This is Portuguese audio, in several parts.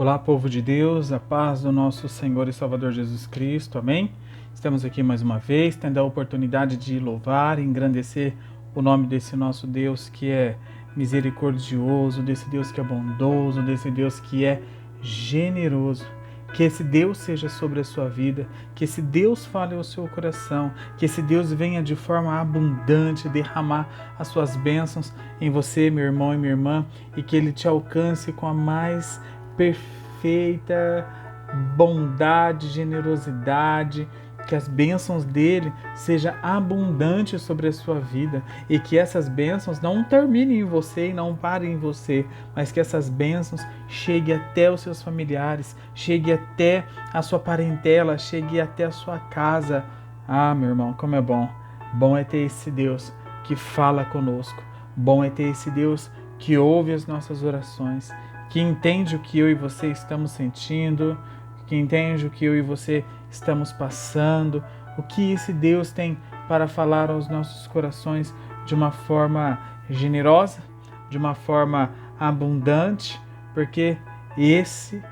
Olá, povo de Deus, a paz do nosso Senhor e Salvador Jesus Cristo, amém? Estamos aqui mais uma vez, tendo a oportunidade de louvar e engrandecer o nome desse nosso Deus que é misericordioso, desse Deus que é bondoso, desse Deus que é generoso. Que esse Deus seja sobre a sua vida, que esse Deus fale ao seu coração, que esse Deus venha de forma abundante derramar as suas bênçãos em você, meu irmão e minha irmã, e que Ele te alcance com a mais perfeita bondade, generosidade, que as bênçãos dele sejam abundantes sobre a sua vida e que essas bênçãos não terminem em você e não parem em você, mas que essas bênçãos cheguem até os seus familiares, cheguem até a sua parentela, cheguem até a sua casa. Ah, meu irmão, como é bom! Bom é ter esse Deus que fala conosco, bom é ter esse Deus que ouve as nossas orações, que entende o que eu e você estamos sentindo, que entende o que eu e você estamos passando, o que esse Deus tem para falar aos nossos corações de uma forma generosa, de uma forma abundante, porque esse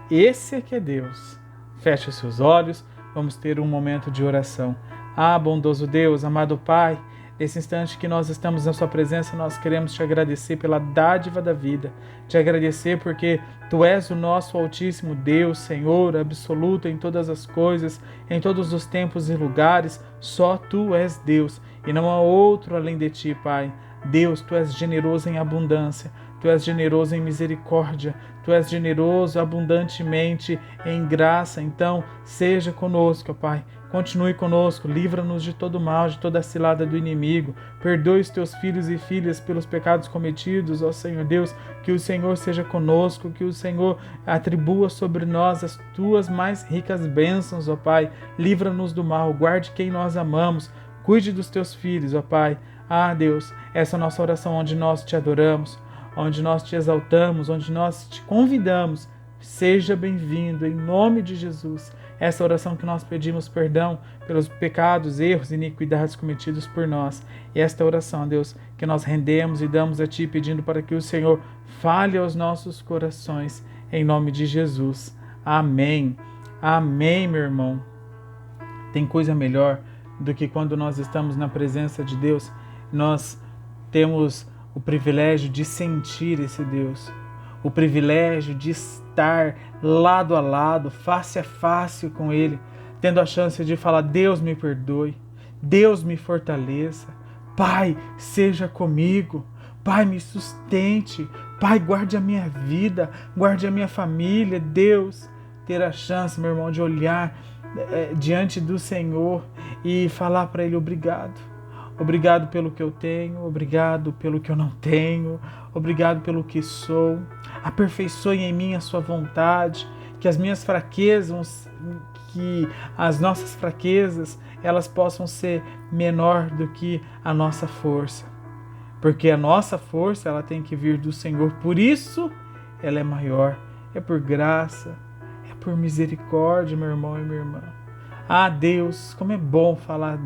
é que é Deus. Feche os seus olhos, vamos ter um momento de oração. Ah, bondoso Deus, amado Pai, nesse instante que nós estamos na sua presença, nós queremos te agradecer pela dádiva da vida, te agradecer porque tu és o nosso altíssimo Deus, Senhor, absoluto em todas as coisas, em todos os tempos e lugares, só tu és Deus e não há outro além de ti, Pai. Deus, tu és generoso em abundância, tu és generoso em misericórdia, tu és generoso abundantemente em graça, então seja conosco, Pai. Continue conosco, livra-nos de todo mal, de toda a cilada do inimigo. Perdoe os teus filhos e filhas pelos pecados cometidos, ó Senhor Deus. Que o Senhor seja conosco, que o Senhor atribua sobre nós as tuas mais ricas bênçãos, ó Pai. Livra-nos do mal, guarde quem nós amamos. Cuide dos teus filhos, ó Pai. Ah, Deus, essa é a nossa oração onde nós te adoramos, onde nós te exaltamos, onde nós te convidamos. Seja bem-vindo, em nome de Jesus. Essa oração que nós pedimos perdão pelos pecados, erros e iniquidades cometidos por nós. E esta oração, Deus, que nós rendemos e damos a Ti, pedindo para que o Senhor fale aos nossos corações, em nome de Jesus. Amém. Amém, meu irmão. Tem coisa melhor do que quando nós estamos na presença de Deus, nós temos o privilégio de sentir esse Deus, o privilégio de estar lado a lado, face a face com Ele, tendo a chance de falar: Deus me perdoe, Deus me fortaleça, Pai, seja comigo, Pai, me sustente, Pai, guarde a minha vida, guarde a minha família. Deus, ter a chance, meu irmão, de olhar diante do Senhor e falar para Ele: obrigado. Obrigado pelo que eu tenho, obrigado pelo que eu não tenho, obrigado pelo que sou. Aperfeiçoe em mim a sua vontade, que as minhas fraquezas, que as nossas fraquezas, elas possam ser menor do que a nossa força. Porque a nossa força, ela tem que vir do Senhor, por isso ela é maior. É por graça, é por misericórdia, meu irmão e minha irmã. Ah, Deus, como é bom falar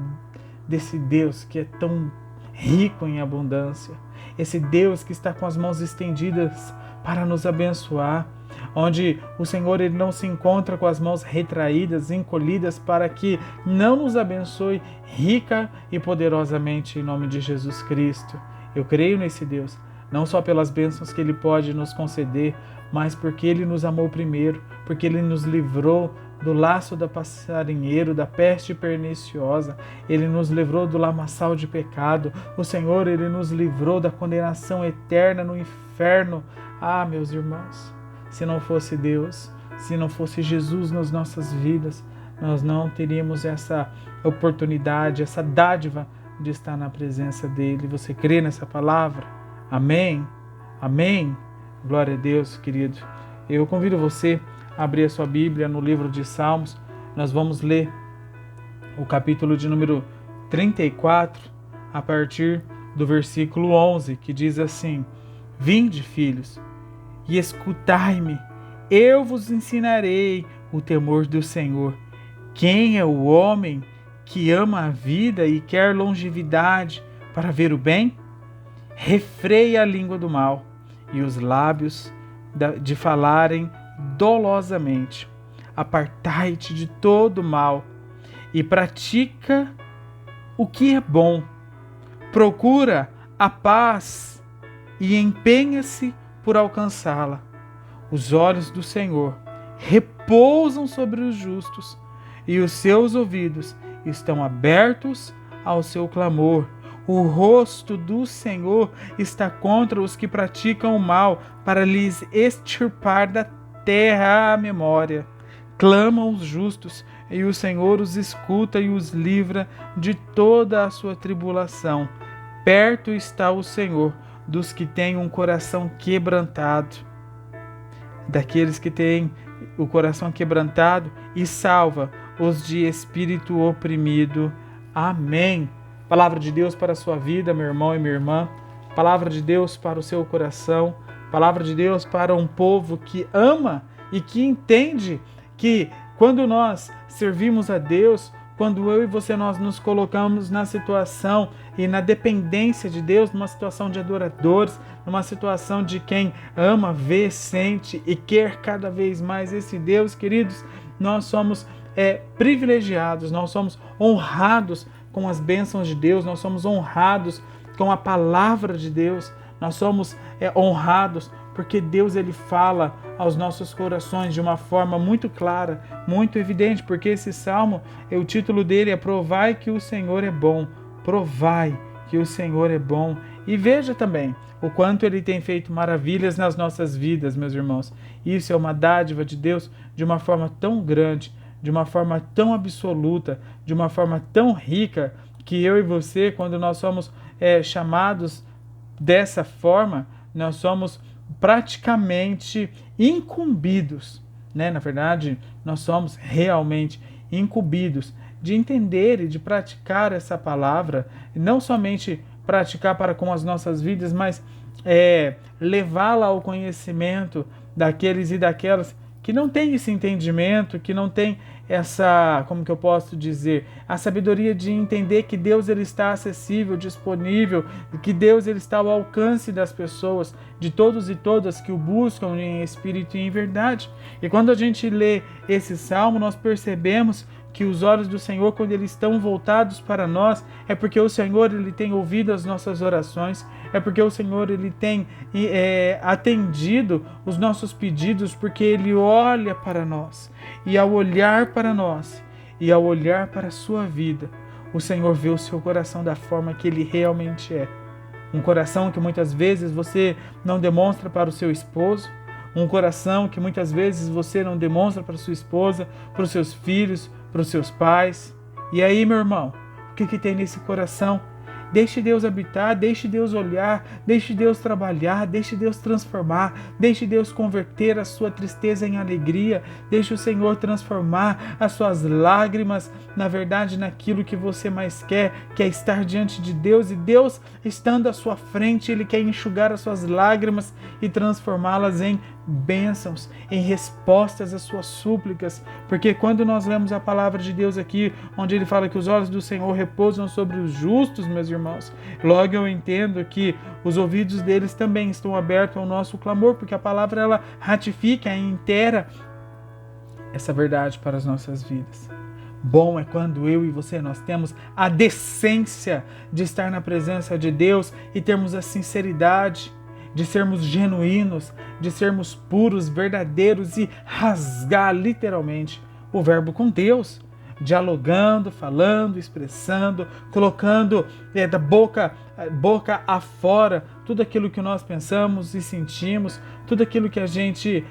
desse Deus que é tão rico em abundância, esse Deus que está com as mãos estendidas para nos abençoar, onde o Senhor ele não se encontra com as mãos retraídas, encolhidas, para que não nos abençoe rica e poderosamente em nome de Jesus Cristo. Eu creio nesse Deus, não só pelas bênçãos que Ele pode nos conceder, mas porque Ele nos amou primeiro, porque Ele nos livrou do laço da passarinheiro, da peste perniciosa. Ele nos livrou do lamaçal de pecado. O Senhor, Ele nos livrou da condenação eterna no inferno. Ah, meus irmãos, se não fosse Deus, se não fosse Jesus nas nossas vidas, nós não teríamos essa oportunidade, essa dádiva de estar na presença dEle. Você crê nessa palavra? Amém? Amém? Glória a Deus, querido. Eu convido você a abrir a sua Bíblia no livro de Salmos. Nós vamos ler o capítulo de número 34, a partir do versículo 11, que diz assim: Vinde, filhos, e escutai-me, eu vos ensinarei o temor do Senhor. Quem é o homem que ama a vida e quer longevidade para ver o bem? Refreia a língua do mal e os lábios de falarem dolosamente. Apartai-te de todo mal e pratica o que é bom. Procura a paz e empenha-se por alcançá-la. Os olhos do Senhor repousam sobre os justos e os seus ouvidos estão abertos ao seu clamor. O rosto do Senhor está contra os que praticam o mal, para lhes extirpar da terra a memória. Clamam os justos, e o Senhor os escuta e os livra de toda a sua tribulação. Perto está o Senhor dos que têm um coração quebrantado, daqueles que têm o coração quebrantado, e salva os de espírito oprimido. Amém. Palavra de Deus para a sua vida, meu irmão e minha irmã. Palavra de Deus para o seu coração. Palavra de Deus para um povo que ama e que entende que quando nós servimos a Deus, quando eu e você nós nos colocamos na situação e na dependência de Deus, numa situação de adoradores, numa situação de quem ama, vê, sente e quer cada vez mais esse Deus, queridos, nós somos privilegiados, nós somos honrados com as bênçãos de Deus, nós somos honrados com a palavra de Deus, nós somos honrados porque Deus ele fala aos nossos corações de uma forma muito clara, muito evidente, porque esse salmo, o título dele é Provai que o Senhor é bom, provai que o Senhor é bom, e veja também o quanto ele tem feito maravilhas nas nossas vidas, meus irmãos. Isso é uma dádiva de Deus de uma forma tão grande, de uma forma tão absoluta, de uma forma tão rica, que eu e você, quando nós somos chamados dessa forma, nós somos praticamente incumbidos, né? Na verdade, nós somos realmente incumbidos de entender e de praticar essa palavra, não somente praticar para com as nossas vidas, mas levá-la ao conhecimento daqueles e daquelas que não têm esse entendimento, que não têm essa, como que eu posso dizer, a sabedoria de entender que Deus ele está acessível, disponível, que Deus ele está ao alcance das pessoas, de todos e todas que o buscam em espírito e em verdade. E quando a gente lê esse salmo, nós percebemos que os olhos do Senhor, quando eles estão voltados para nós, é porque o Senhor ele tem ouvido as nossas orações, é porque o Senhor ele tem atendido os nossos pedidos, porque Ele olha para nós. E ao olhar para nós, e ao olhar para a sua vida, o Senhor vê o seu coração da forma que Ele realmente é. Um coração que muitas vezes você não demonstra para o seu esposo, um coração que muitas vezes você não demonstra para a sua esposa, para os seus filhos, para os seus pais. E aí, meu irmão, o que tem nesse coração? Deixe Deus habitar, deixe Deus olhar, deixe Deus trabalhar, deixe Deus transformar, deixe Deus converter a sua tristeza em alegria, deixe o Senhor transformar as suas lágrimas, na verdade, naquilo que você mais quer, que é estar diante de Deus, e Deus, estando à sua frente, Ele quer enxugar as suas lágrimas e transformá-las em bênçãos, em respostas às suas súplicas, porque quando nós lemos a palavra de Deus aqui, onde Ele fala que os olhos do Senhor repousam sobre os justos, meus irmãos, logo eu entendo que os ouvidos deles também estão abertos ao nosso clamor, porque a palavra ela ratifica e inteira essa verdade para as nossas vidas. Bom é quando eu e você nós temos a decência de estar na presença de Deus e termos a sinceridade de sermos genuínos, de sermos puros, verdadeiros e rasgar literalmente o verbo com Deus, dialogando, falando, expressando, colocando da boca afora tudo aquilo que nós pensamos e sentimos, tudo aquilo que a gente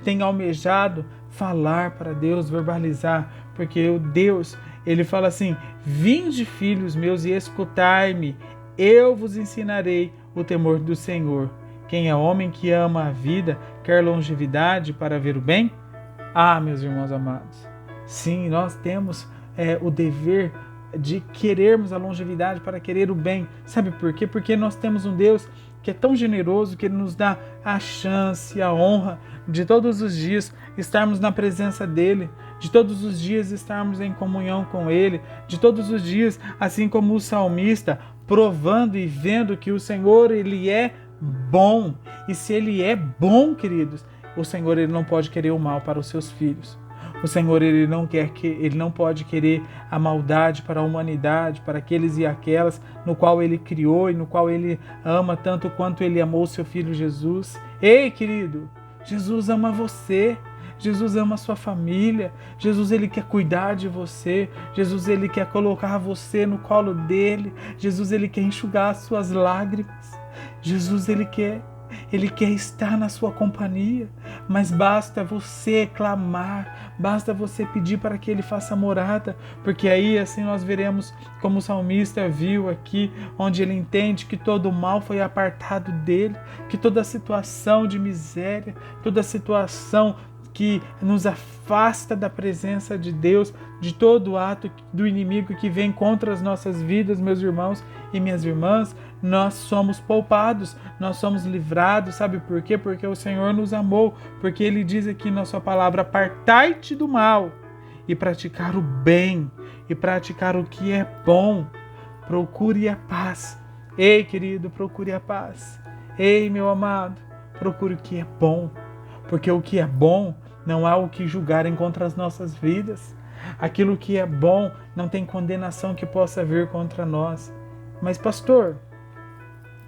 tem almejado falar para Deus, verbalizar, porque o Deus, Ele fala assim: vinde, filhos meus, e escutai-me, eu vos ensinarei o temor do Senhor. Quem é homem que ama a vida, quer longevidade para ver o bem? Ah, meus irmãos amados, sim, nós temos o dever de querermos a longevidade para querer o bem. Sabe por quê? Porque nós temos um Deus que é tão generoso que Ele nos dá a chance, a honra de todos os dias estarmos na presença dEle, de todos os dias estarmos em comunhão com Ele, de todos os dias, assim como o salmista, provando e vendo que o Senhor, Ele é bom. E se Ele é bom, queridos, o Senhor ele não pode querer o mal para os seus filhos. O Senhor ele não pode querer a maldade para a humanidade, para aqueles e aquelas no qual ele criou e no qual ele ama tanto quanto ele amou o seu filho Jesus. Ei, querido, Jesus ama você. Jesus ama a sua família. Jesus ele quer cuidar de você. Jesus ele quer colocar você no colo dele. Jesus ele quer enxugar as suas lágrimas. Jesus ele quer estar na sua companhia, mas basta você clamar, basta você pedir para que ele faça morada, porque aí assim nós veremos como o salmista viu aqui, onde ele entende que todo o mal foi apartado dele, que toda situação de miséria, toda situação que nos afasta da presença de Deus, de todo ato do inimigo que vem contra as nossas vidas, meus irmãos e minhas irmãs, nós somos poupados, nós somos livrados, sabe por quê? Porque o Senhor nos amou, porque Ele diz aqui na sua palavra, apartai-te do mal e praticar o bem, e praticar o que é bom, procure a paz. Ei, querido, procure a paz. Ei, meu amado, procure o que é bom, porque o que é bom não há o que julgarem contra as nossas vidas. Aquilo que é bom não tem condenação que possa vir contra nós. Mas, pastor,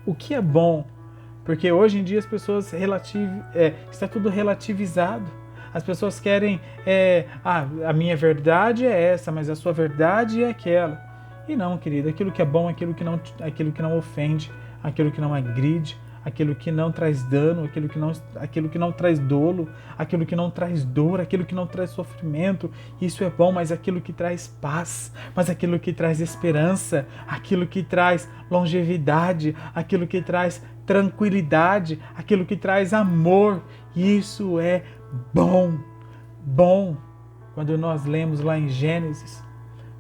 o que é bom? Porque hoje em dia as pessoas está tudo relativizado. As pessoas querem, a minha verdade é essa, mas a sua verdade é aquela. E não, querido, aquilo que é bom é aquilo que não ofende, aquilo que não agride, aquilo que não traz dano, aquilo que não traz dolo, aquilo que não traz dor, aquilo que não traz sofrimento. Isso é bom, mas aquilo que traz paz, mas aquilo que traz esperança, aquilo que traz longevidade, aquilo que traz tranquilidade, aquilo que traz amor, isso é bom. Bom. Quando nós lemos lá em Gênesis,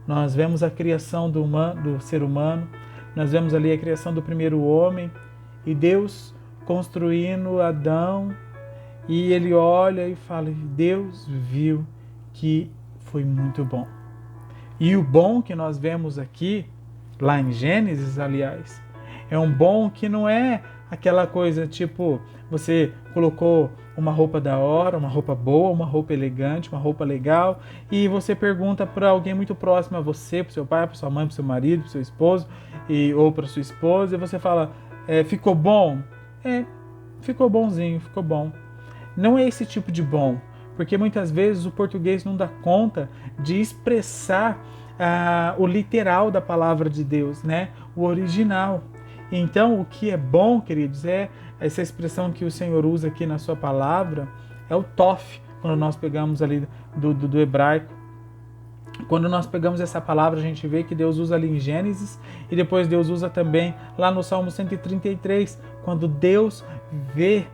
nós vemos a criação do ser humano, nós vemos ali a criação do primeiro homem, e Deus construindo Adão, e ele olha e fala, Deus viu que foi muito bom. E o bom que nós vemos aqui, lá em Gênesis, aliás, é um bom que não é aquela coisa tipo, você colocou uma roupa da hora, uma roupa boa, uma roupa elegante, uma roupa legal, e você pergunta para alguém muito próximo a você, para o seu pai, para sua mãe, para o seu marido, para o seu esposo, ou para sua esposa, e você fala, ficou bom? Ficou bonzinho, ficou bom. Não é esse tipo de bom, porque muitas vezes o português não dá conta de expressar o literal da palavra de Deus, né? O original. Então, o que é bom, queridos, é essa expressão que o Senhor usa aqui na sua palavra, é o tof, quando nós pegamos ali do hebraico. Quando nós pegamos essa palavra, a gente vê que Deus usa ali em Gênesis e depois Deus usa também lá no Salmo 133, quando Deus vê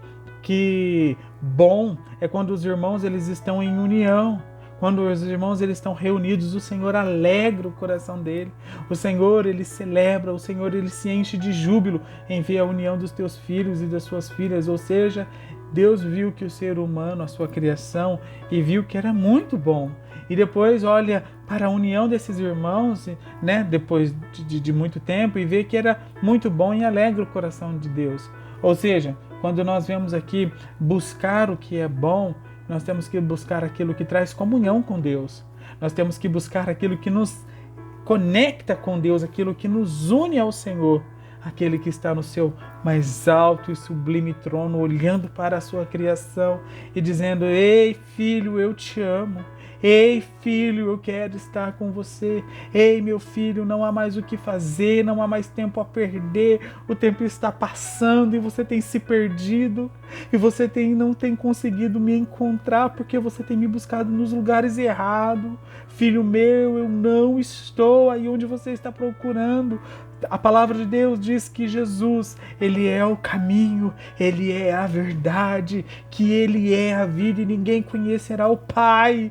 que bom é quando os irmãos eles estão em união. Quando os irmãos eles estão reunidos, o Senhor alegra o coração dele. O Senhor ele celebra, o Senhor ele se enche de júbilo em ver a união dos teus filhos e das suas filhas. Ou seja, Deus viu que o ser humano, a sua criação, e viu que era muito bom. E depois olha para a união desses irmãos, né, depois de muito tempo, e vê que era muito bom e alegra o coração de Deus. Ou seja, quando nós vemos aqui buscar o que é bom, nós temos que buscar aquilo que traz comunhão com Deus. Nós temos que buscar aquilo que nos conecta com Deus, aquilo que nos une ao Senhor, aquele que está no seu mais alto e sublime trono, olhando para a sua criação e dizendo, ei filho, eu te amo. Ei, filho, eu quero estar com você. Ei, meu filho, não há mais o que fazer, não há mais tempo a perder. O tempo está passando e você tem se perdido. E você não tem conseguido me encontrar porque você tem me buscado nos lugares errados. Filho meu, eu não estou aí onde você está procurando. A palavra de Deus diz que Jesus, Ele é o caminho, Ele é a verdade, que Ele é a vida e ninguém conhecerá o Pai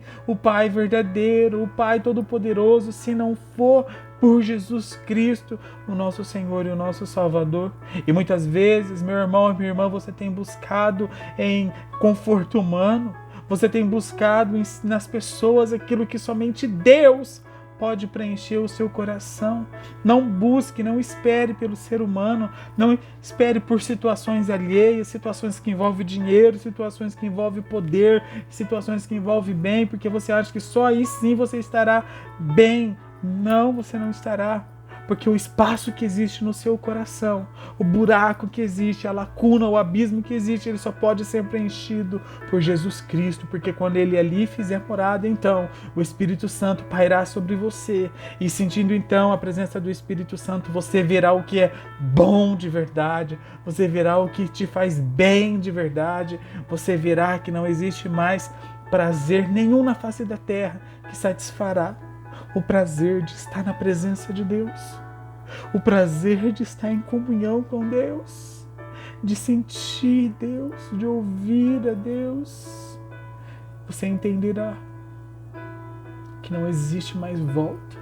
verdadeiro, o Pai todo-poderoso, se não for por Jesus Cristo, o nosso Senhor e o nosso Salvador. E muitas vezes, meu irmão e minha irmã, você tem buscado em conforto humano, você tem buscado nas pessoas aquilo que somente Deus pode preencher o seu coração. Não busque, não espere pelo ser humano, não espere por situações alheias, situações que envolvem dinheiro, situações que envolvem poder, situações que envolvem bem, porque você acha que só aí sim você estará bem. Não, você não estará. Porque o espaço que existe no seu coração, o buraco que existe, a lacuna, o abismo que existe, ele só pode ser preenchido por Jesus Cristo, porque quando ele ali fizer morada, então o Espírito Santo pairá sobre você, e sentindo então a presença do Espírito Santo, você verá o que é bom de verdade, você verá o que te faz bem de verdade, você verá que não existe mais prazer nenhum na face da terra que satisfará o prazer de estar na presença de Deus, o prazer de estar em comunhão com Deus, de sentir Deus, de ouvir a Deus. Você entenderá que não existe mais volta,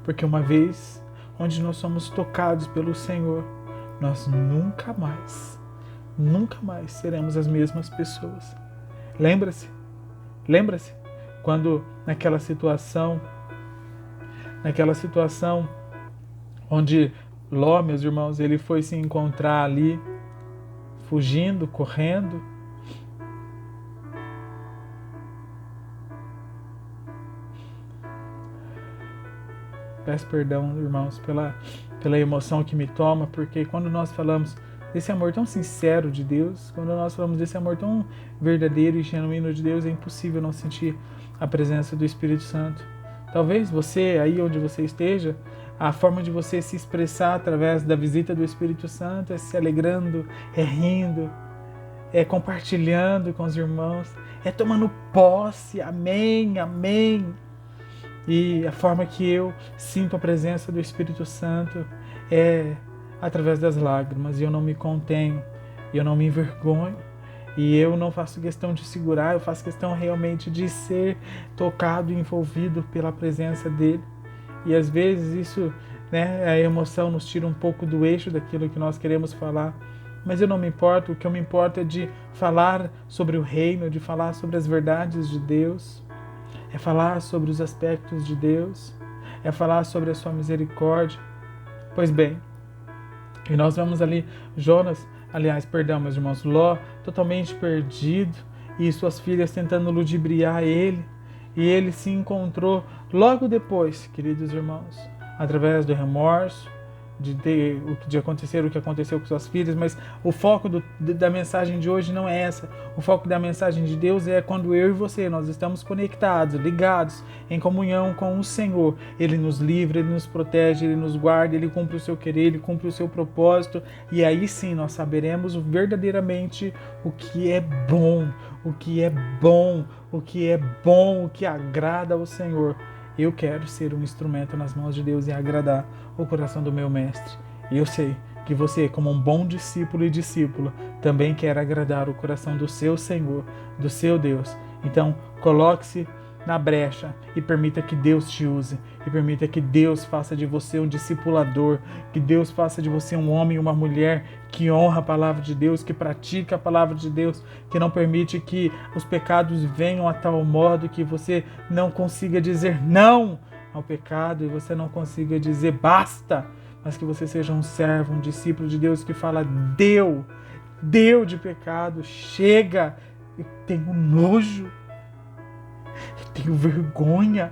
porque uma vez onde nós somos tocados pelo Senhor, nós nunca mais seremos as mesmas pessoas. Lembra-se quando naquela situação onde Ló, meus irmãos, ele foi se encontrar ali, fugindo, correndo. Peço perdão, irmãos, pela emoção que me toma, porque quando nós falamos desse amor tão sincero de Deus, quando nós falamos desse amor tão verdadeiro e genuíno de Deus, é impossível não sentir a presença do Espírito Santo. Talvez você, aí onde você esteja, a forma de você se expressar através da visita do Espírito Santo é se alegrando, é rindo, é compartilhando com os irmãos, é tomando posse, amém, amém. E a forma que eu sinto a presença do Espírito Santo é através das lágrimas, e eu não me contenho, eu não me envergonho, e eu não faço questão de segurar, eu faço questão realmente de ser tocado e envolvido pela presença dele. E às vezes isso, a emoção nos tira um pouco do eixo daquilo que nós queremos falar. Mas eu não me importo, o que eu me importo é de falar sobre o reino, de falar sobre as verdades de Deus, é falar sobre os aspectos de Deus, é falar sobre a sua misericórdia. Pois bem, e nós vemos ali meus irmãos, Ló totalmente perdido e suas filhas tentando ludibriar ele, e ele se encontrou logo depois, queridos irmãos, através do remorso, de acontecer o que aconteceu com suas filhas, mas o foco da mensagem de hoje não é essa. O foco da mensagem de Deus é quando eu e você, nós estamos conectados, ligados, em comunhão com o Senhor. Ele nos livra, Ele nos protege, Ele nos guarda, Ele cumpre o seu querer, Ele cumpre o seu propósito, e aí sim nós saberemos verdadeiramente o que é bom, o que é bom, o que é bom, o que agrada ao Senhor. Eu quero ser um instrumento nas mãos de Deus e agradar o coração do meu mestre. E eu sei que você, como um bom discípulo e discípula, também quer agradar o coração do seu Senhor, do seu Deus. Então, coloque-se na brecha e permita que Deus te use, e permita que Deus faça de você um discipulador, que Deus faça de você um homem e uma mulher que honra a palavra de Deus, que pratica a palavra de Deus, que não permite que os pecados venham a tal modo que você não consiga dizer não ao pecado e você não consiga dizer basta, mas que você seja um servo, um discípulo de Deus que fala deu de pecado, chega, eu tenho nojo, eu tenho vergonha.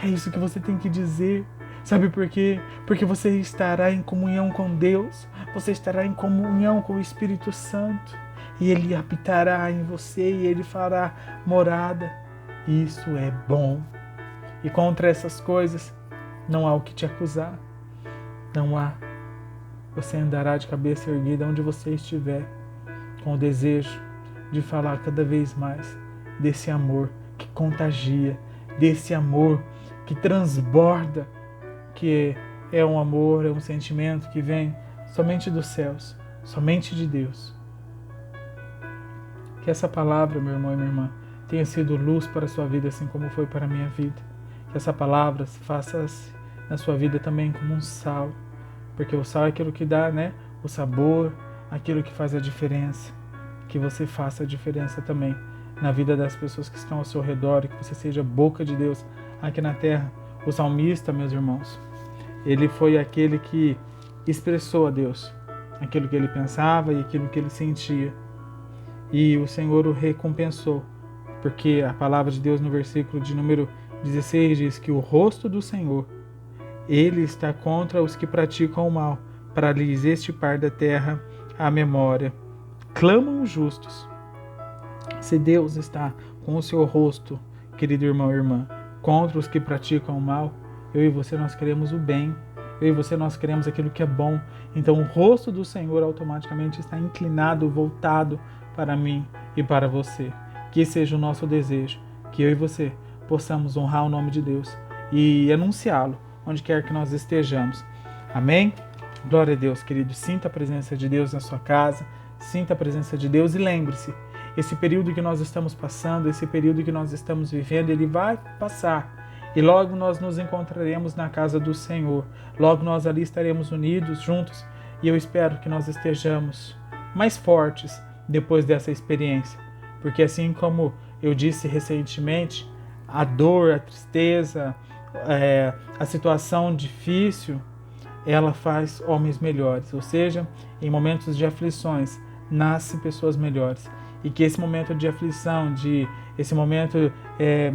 É isso que você tem que dizer. Sabe por quê? Porque você estará em comunhão com Deus, você estará em comunhão com o Espírito Santo, e Ele habitará em você e Ele fará morada. Isso é bom. E contra essas coisas não há o que te acusar. Não há. Você andará de cabeça erguida onde você estiver, com o desejo de falar cada vez mais desse amor que contagia, desse amor que transborda, que é um amor, é um sentimento que vem somente dos céus, somente de Deus. Que essa palavra, meu irmão e minha irmã, tenha sido luz para a sua vida, assim como foi para a minha vida. Que essa palavra se faça na sua vida também como um sal, porque o sal é aquilo que dá, o sabor, aquilo que faz a diferença. Que você faça a diferença também na vida das pessoas que estão ao seu redor, e que você seja a boca de Deus aqui na terra, O salmista, meus irmãos, ele foi aquele que expressou a Deus aquilo que ele pensava e aquilo que ele sentia. E o Senhor o recompensou, porque a palavra de Deus no versículo de número 16 diz que o rosto do Senhor, ele está contra os que praticam o mal, para lhes extirpar da terra a memória. Clamam os justos. Se Deus está com o seu rosto, querido irmão e irmã, contra os que praticam o mal, eu e você nós queremos o bem, eu e você nós queremos aquilo que é bom. Então o rosto do Senhor automaticamente está inclinado, voltado para mim e para você. Que seja o nosso desejo, que eu e você possamos honrar o nome de Deus e anunciá-lo onde quer que nós estejamos. Amém? Glória a Deus, querido. Sinta a presença de Deus na sua casa, sinta a presença de Deus e lembre-se, esse período que nós estamos passando, esse período que nós estamos vivendo, ele vai passar. E logo nós nos encontraremos na casa do Senhor. Logo nós ali estaremos unidos, juntos. E eu espero que nós estejamos mais fortes depois dessa experiência. Porque assim como eu disse recentemente, a dor, a tristeza, a situação difícil, ela faz homens melhores. Ou seja, em momentos de aflições, nascem pessoas melhores. E que esse momento de aflição, esse momento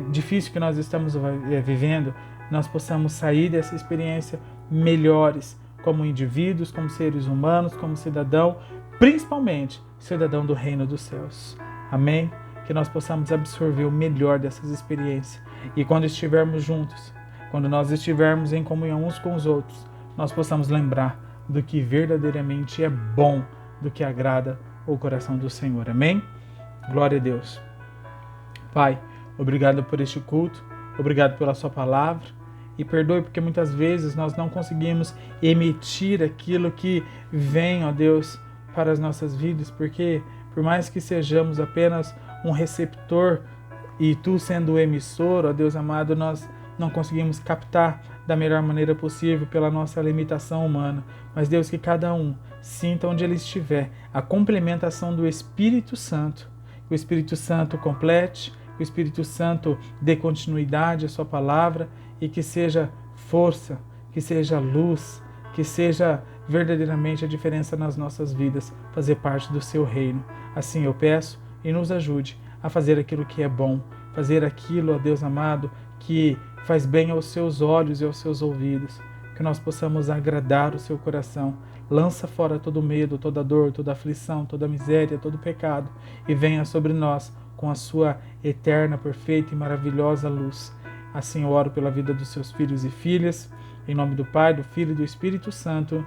difícil que nós estamos vivendo, nós possamos sair dessa experiência melhores, como indivíduos, como seres humanos, como cidadão, principalmente cidadão do reino dos céus. Amém? Que nós possamos absorver o melhor dessas experiências. E quando estivermos juntos, quando nós estivermos em comunhão uns com os outros, nós possamos lembrar do que verdadeiramente é bom, do que agrada o coração do Senhor. Amém? Glória a Deus. Pai, obrigado por este culto, obrigado pela sua palavra e perdoe porque muitas vezes nós não conseguimos emitir aquilo que vem, ó Deus, para as nossas vidas, porque por mais que sejamos apenas um receptor e tu sendo o emissor, ó Deus amado, nós não conseguimos captar da melhor maneira possível pela nossa limitação humana. Mas Deus, que cada um sinta onde ele estiver a complementação do Espírito Santo, que o Espírito Santo complete, que o Espírito Santo dê continuidade à sua palavra e que seja força, que seja luz, que seja verdadeiramente a diferença nas nossas vidas, fazer parte do seu reino. Assim eu peço e nos ajude a fazer aquilo que é bom, fazer aquilo, ó Deus amado, que faz bem aos seus olhos e aos seus ouvidos, que nós possamos agradar o seu coração. Lança fora todo medo, toda dor, toda aflição, toda miséria, todo pecado e venha sobre nós com a sua eterna, perfeita e maravilhosa luz. Assim eu oro pela vida dos seus filhos e filhas, em nome do Pai, do Filho e do Espírito Santo.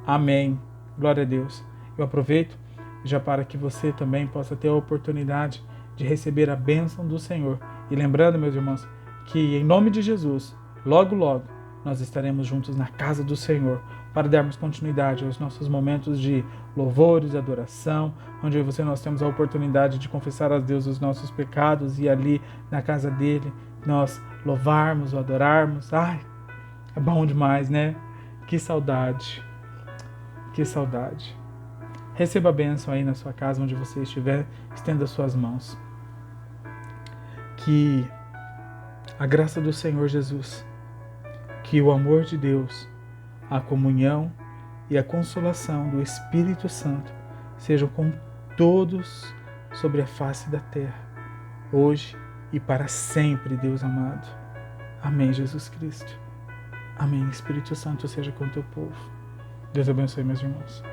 Amém. Glória a Deus. Eu aproveito já para que você também possa ter a oportunidade de receber a bênção do Senhor. E lembrando, meus irmãos, que em nome de Jesus, logo, logo, nós estaremos juntos na casa do Senhor para darmos continuidade aos nossos momentos de louvores, adoração, onde eu e você nós temos a oportunidade de confessar a Deus os nossos pecados e ali na casa dele nós louvarmos, adorarmos. Ai, é bom demais, né? Que saudade, que saudade. Receba a bênção aí na sua casa, onde você estiver, estenda as suas mãos. Que a graça do Senhor Jesus, que o amor de Deus, a comunhão e a consolação do Espírito Santo sejam com todos sobre a face da terra, hoje e para sempre, Deus amado. Amém, Jesus Cristo. Amém. Espírito Santo seja com o teu povo. Deus abençoe, meus irmãos.